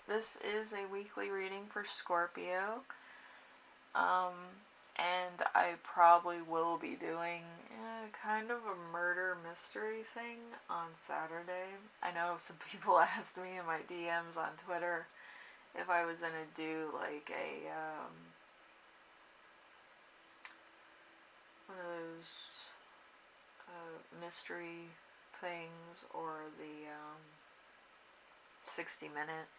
this is a weekly reading for Scorpio. And I probably will be doing kind of a murder mystery thing on Saturday. I know some people asked me in my DMs on Twitter if I was gonna do like a one of those mystery things or the 60-minute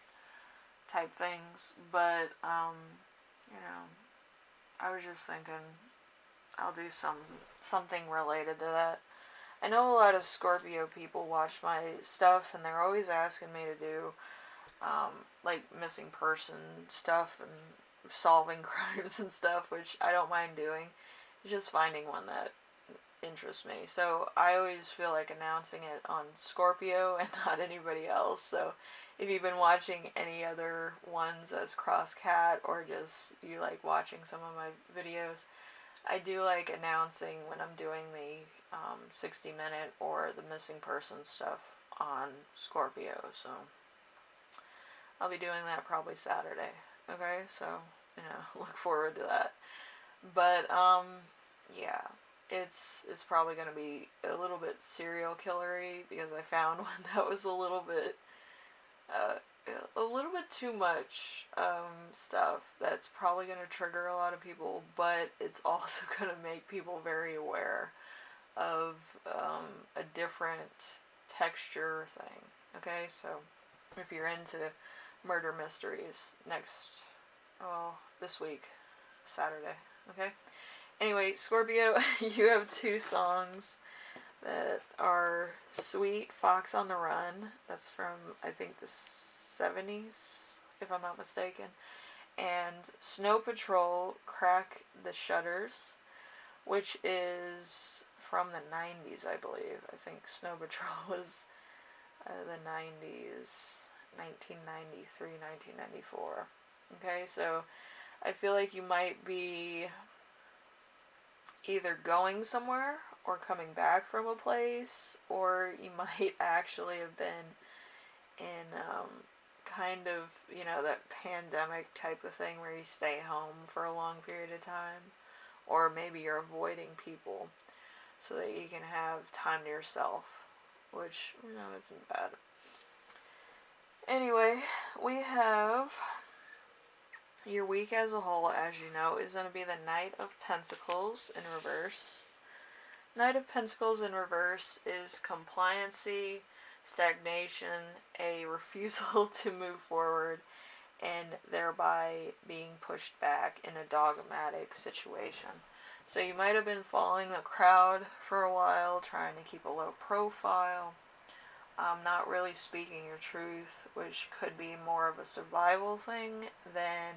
type things, but you know, I was just thinking I'll do something related to that. I know a lot of Scorpio people watch my stuff and they're always asking me to do like missing person stuff and solving crimes and stuff, which I don't mind doing. It's just finding one that interests me. So I always feel like announcing it on Scorpio and not anybody else. So if you've been watching any other ones as Cross Cat or just you like watching some of my videos, I do like announcing when I'm doing the 60-minute or the missing person stuff on Scorpio. So I'll be doing that probably Saturday. Okay, so look forward to that. But yeah, it's probably gonna be a little bit serial killery because I found one that was uh, a little bit too much stuff that's probably gonna trigger a lot of people, but it's also gonna make people very aware of a different texture thing. Okay, so if you're into murder mysteries this week, Saturday. Okay. Anyway, Scorpio, you have two songs that are Sweet Fox on the Run. That's from, I think, the 70s, if I'm not mistaken. And Snow Patrol, Crack the Shutters, which is from the 90s, I believe. I think Snow Patrol was the 90s, 1993, 1994. Okay, so I feel like you might be either going somewhere or coming back from a place, or you might actually have been in kind of, that pandemic type of thing where you stay home for a long period of time, or maybe you're avoiding people so that you can have time to yourself, which, isn't bad. Anyway, we have your week as a whole, as you know, is going to be the Knight of Pentacles in reverse. Knight of Pentacles in reverse is compliancy, stagnation, a refusal to move forward, and thereby being pushed back in a dogmatic situation. So you might have been following the crowd for a while, trying to keep a low profile, not really speaking your truth, which could be more of a survival thing than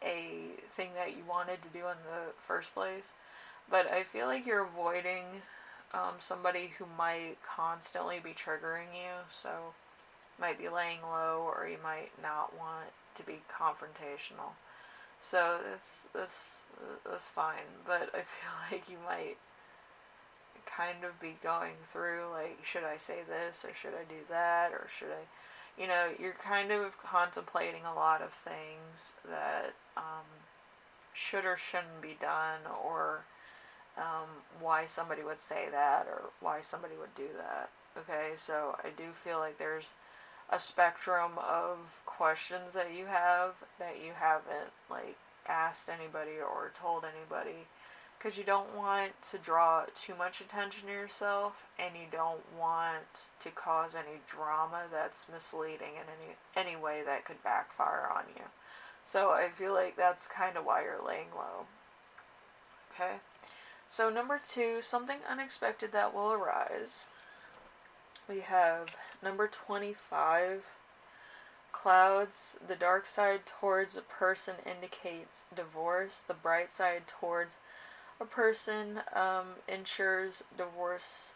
a thing that you wanted to do in the first place. But I feel like you're avoiding somebody who might constantly be triggering you, so might be laying low, or you might not want to be confrontational. So that's fine, but I feel like you might kind of be going through like, should I say this or should I do that, or should I, you're kind of contemplating a lot of things that should or shouldn't be done, or why somebody would say that or why somebody would do that. Okay, so I do feel like there's a spectrum of questions that you haven't like asked anybody or told anybody, because you don't want to draw too much attention to yourself, and you don't want to cause any drama that's misleading in any way that could backfire on you. So I feel like that's kind of why you're laying low. Okay, so number 2, something unexpected that will arise. We have number 25, clouds. The dark side towards a person indicates divorce. The bright side towards a person ensures divorce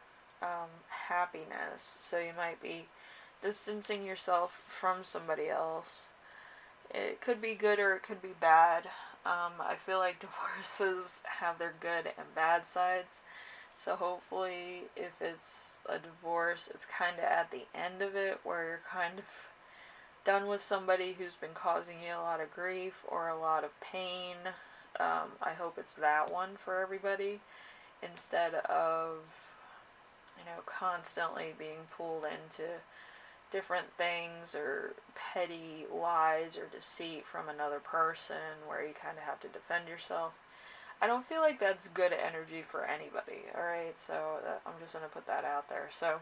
happiness. So you might be distancing yourself from somebody else. It could be good or it could be bad. I feel like divorces have their good and bad sides. So hopefully if it's a divorce, it's kind of at the end of it where you're kind of done with somebody who's been causing you a lot of grief or a lot of pain. I hope it's that one for everybody, instead of, constantly being pulled into different things or petty lies or deceit from another person where you kind of have to defend yourself. I don't feel like that's good energy for anybody, alright? So I'm just going to put that out there. So,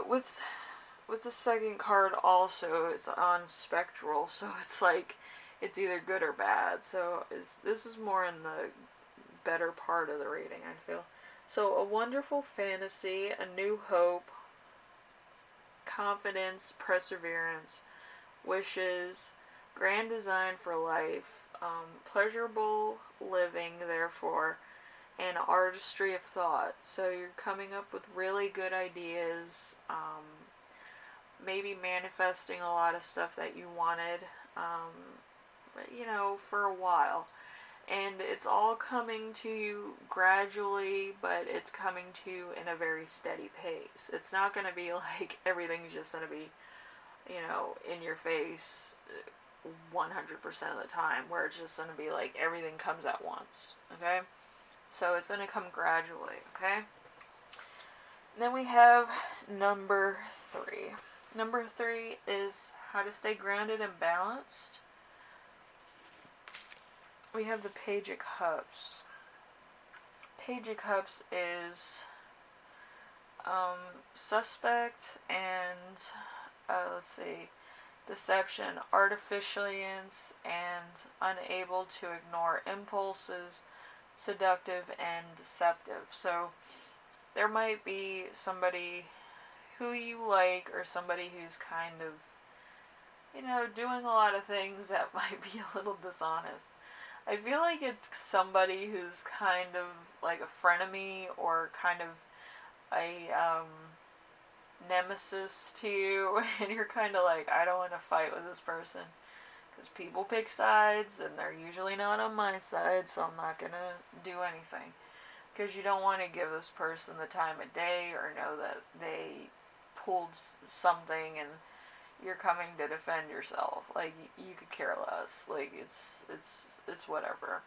with the second card also, it's on spectral, so it's like, it's either good or bad. So this is more in the better part of the reading, I feel. So, a wonderful fantasy, a new hope, confidence, perseverance, wishes, grand design for life, pleasurable living, therefore, and artistry of thought. So you're coming up with really good ideas, maybe manifesting a lot of stuff that you wanted, for a while. And it's all coming to you gradually, but it's coming to you in a very steady pace. It's not going to be like everything's just going to be, in your face 100% of the time, where it's just going to be like everything comes at once, okay? So it's going to come gradually, okay? And then we have number 3. Number 3 is how to stay grounded and balanced. We have the Page of Cups. Page of Cups is suspect and, deception, artificialness, and unable to ignore impulses, seductive and deceptive. So there might be somebody who you like, or somebody who's kind of, doing a lot of things that might be a little dishonest. I feel like it's somebody who's kind of like a frenemy, or kind of a nemesis to you, and you're kind of like, I don't want to fight with this person, because people pick sides, and they're usually not on my side, so I'm not going to do anything. Because you don't want to give this person the time of day, or know that they pulled something and you're coming to defend yourself. Like, you could care less. Like, it's whatever.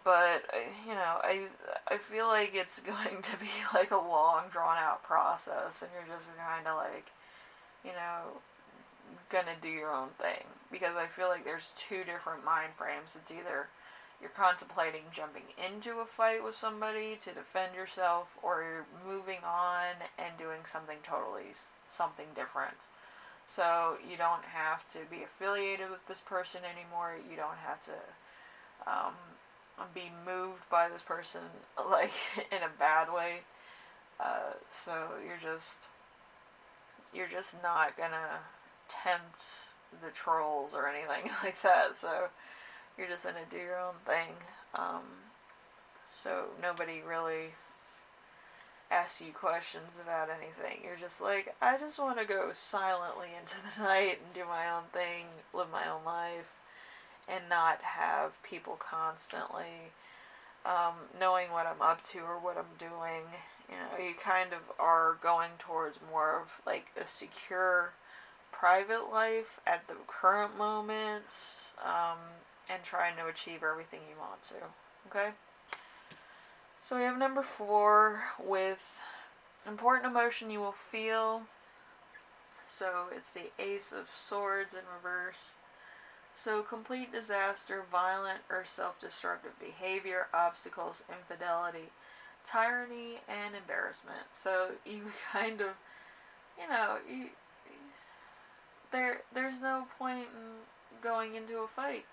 But, I feel like it's going to be like a long, drawn out process, and you're just kind of like, gonna do your own thing. Because I feel like there's 2 different mind frames. It's either you're contemplating jumping into a fight with somebody to defend yourself, or you're moving on and doing something different. So you don't have to be affiliated with this person anymore. You don't have to be moved by this person, like, in a bad way. So you're just not gonna tempt the trolls or anything like that. So you're just gonna do your own thing. So nobody really asks you questions about anything. You're just like, I just want to go silently into the night and do my own thing, live my own life, and not have people constantly knowing what I'm up to or what I'm doing. You kind of are going towards more of like a secure private life at the current moment, and trying to achieve everything you want to. Okay? So we have number 4 with important emotion you will feel. So it's the Ace of Swords in reverse. So complete disaster, violent or self-destructive behavior, obstacles, infidelity, tyranny, and embarrassment. So you kind of, there's no point in going into a fight,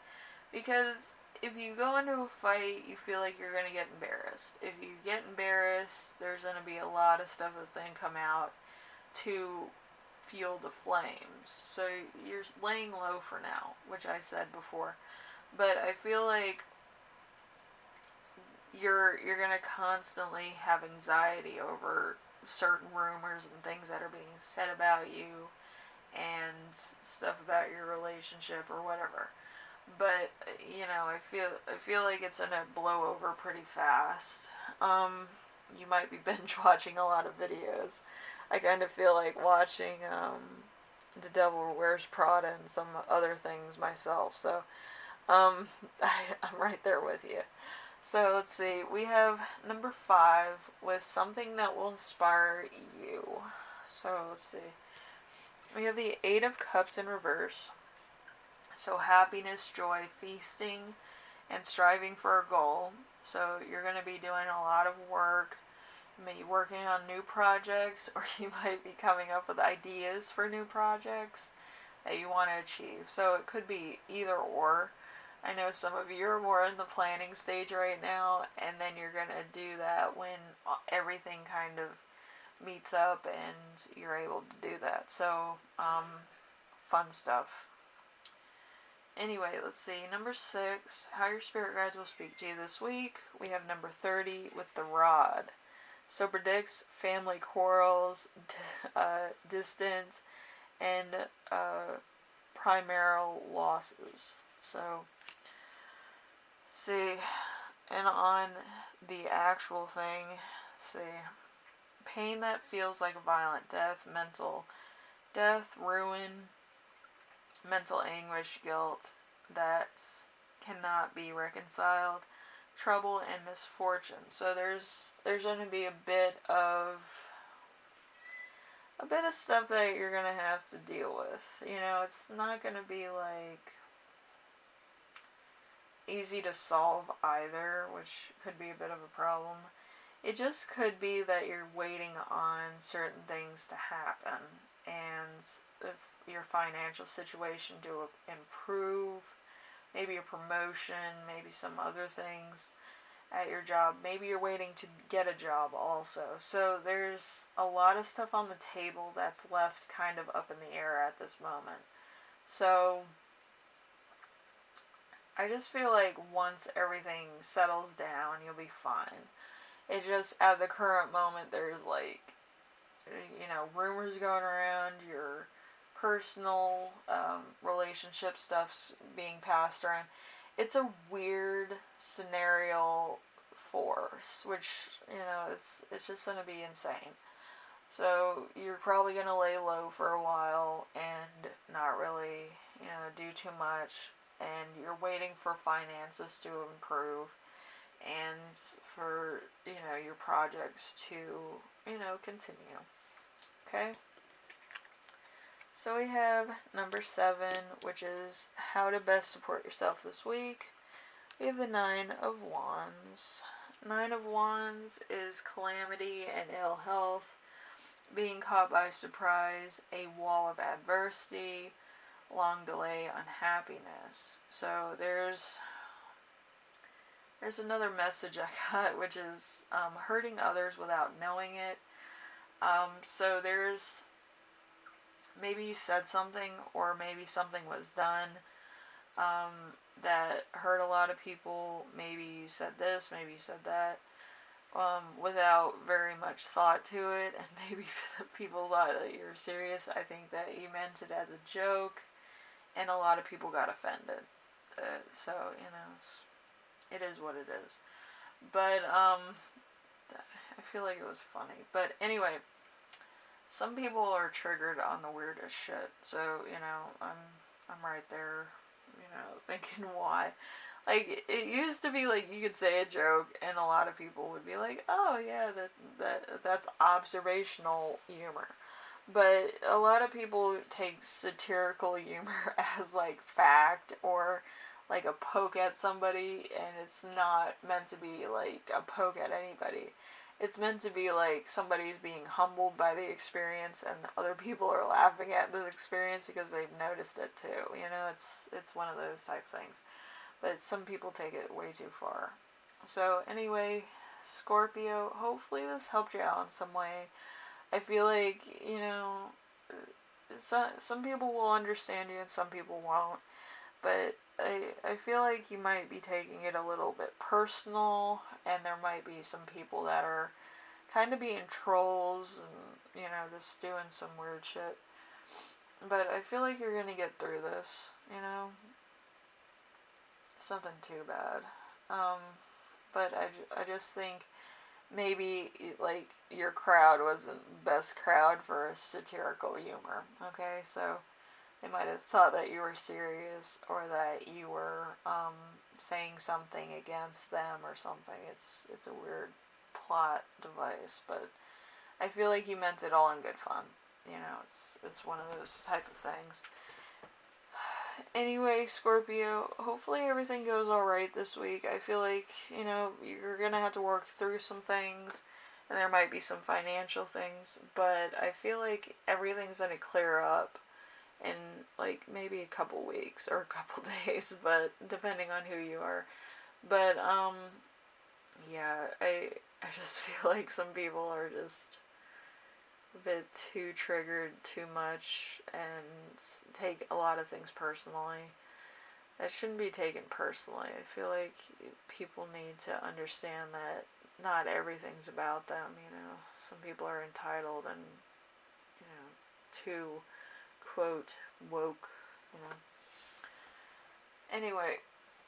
because if you go into a fight, you feel like you're going to get embarrassed. If you get embarrassed, there's going to be a lot of stuff that's going to come out to fuel the flames. So you're laying low for now, which I said before. But I feel like you're going to constantly have anxiety over certain rumors and things that are being said about you, and stuff about your relationship or whatever. But I feel like it's gonna blow over pretty fast. You might be binge watching a lot of videos. I kind of feel like watching The Devil Wears Prada and some other things myself. So, I'm right there with you. So let's see. We have number 5 with something that will inspire you. So let's see. We have the 8 of Cups in reverse. So happiness, joy, feasting, and striving for a goal. So you're going to be doing a lot of work. You may be working on new projects, or you might be coming up with ideas for new projects that you want to achieve. So it could be either or. I know some of you are more in the planning stage right now, and then you're going to do that when everything kind of meets up and you're able to do that. So, fun stuff. Anyway, let's see. Number 6, how your spirit guides will speak to you this week. We have number 30 with the rod. So predicts family quarrels, distance, and primary losses. So, see, and on the actual thing, see, pain that feels like a violent death, mental death, ruin, mental anguish, guilt that cannot be reconciled, trouble and misfortune. So there's going to be a bit of stuff that you're going to have to deal with. You know, it's not going to be like easy to solve either, which could be a bit of a problem. It just could be that you're waiting on certain things to happen, and if your financial situation to improve, maybe a promotion, maybe some other things at your job. Maybe you're waiting to get a job also. So there's a lot of stuff on the table that's left kind of up in the air at this moment. So I just feel like once everything settles down, you'll be fine. It just, at the current moment, there's like, you know, rumors going around, your personal relationship stuff's being passed around. It's a weird scenario force, which, you know, it's just going to be insane. So you're probably going to lay low for a while and not really, you know, do too much. And you're waiting for finances to improve and for, you know, your projects to, you know, continue. Okay? So we have number 7, which is how to best support yourself this week. We have the 9 of Wands. 9 of Wands is calamity and ill health, being caught by surprise, a wall of adversity, long delay, unhappiness. So there's another message I got, which is hurting others without knowing it. So there's, maybe you said something, or maybe something was done that hurt a lot of people. Maybe you said this, maybe you said that, without very much thought to it, and maybe people thought that you were serious. I think that you meant it as a joke, and a lot of people got offended. So, you know, it is what it is. But I feel like it was funny. But anyway, some people are triggered on the weirdest shit. So, you know, I'm right there, you know, thinking why. Like, it used to be like you could say a joke and a lot of people would be like, oh yeah, that's observational humor. But a lot of people take satirical humor as like fact, or like a poke at somebody, and it's not meant to be like a poke at anybody. It's meant to be like somebody's being humbled by the experience, and other people are laughing at the experience because they've noticed it too. You know, it's one of those type things. But some people take it way too far. So anyway, Scorpio, hopefully this helped you out in some way. I feel like, you know, some people will understand you and some people won't. But I feel like you might be taking it a little bit personal, and there might be some people that are kind of being trolls and, you know, just doing some weird shit. But I feel like you're gonna get through this, you know? It's nothing too bad. But I just think maybe like your crowd wasn't the best crowd for satirical humor. Okay, so they might have thought that you were serious or that you were saying something against them or something. It's a weird plot device, but I feel like you meant it all in good fun. You know, it's one of those type of things. Anyway, Scorpio, hopefully everything goes alright this week. I feel like, you know, you're gonna have to work through some things, and there might be some financial things, but I feel like everything's gonna clear up in, like, maybe a couple weeks or a couple days, but depending on who you are. But, yeah, I just feel like some people are just a bit too triggered too much and take a lot of things personally. That shouldn't be taken personally. I feel like people need to understand that not everything's about them, you know. Some people are entitled and, you know, too, quote, woke, you know. Anyway,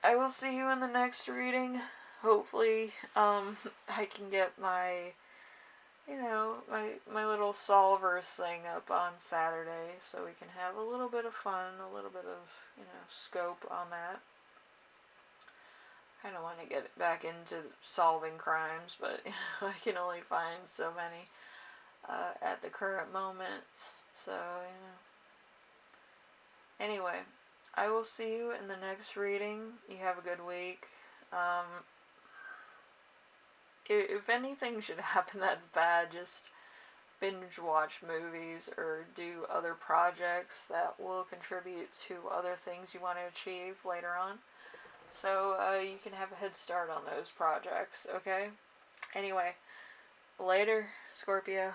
I will see you in the next reading. Hopefully, I can get my, you know, my little solver thing up on Saturday so we can have a little bit of fun, a little bit of, you know, scope on that. I don't want to get back into solving crimes, but you know, I can only find so many at the current moment. So, you know. Anyway, I will see you in the next reading. You have a good week. If anything should happen that's bad, just binge watch movies or do other projects that will contribute to other things you want to achieve later on. So you can have a head start on those projects, okay? Anyway, later, Scorpio.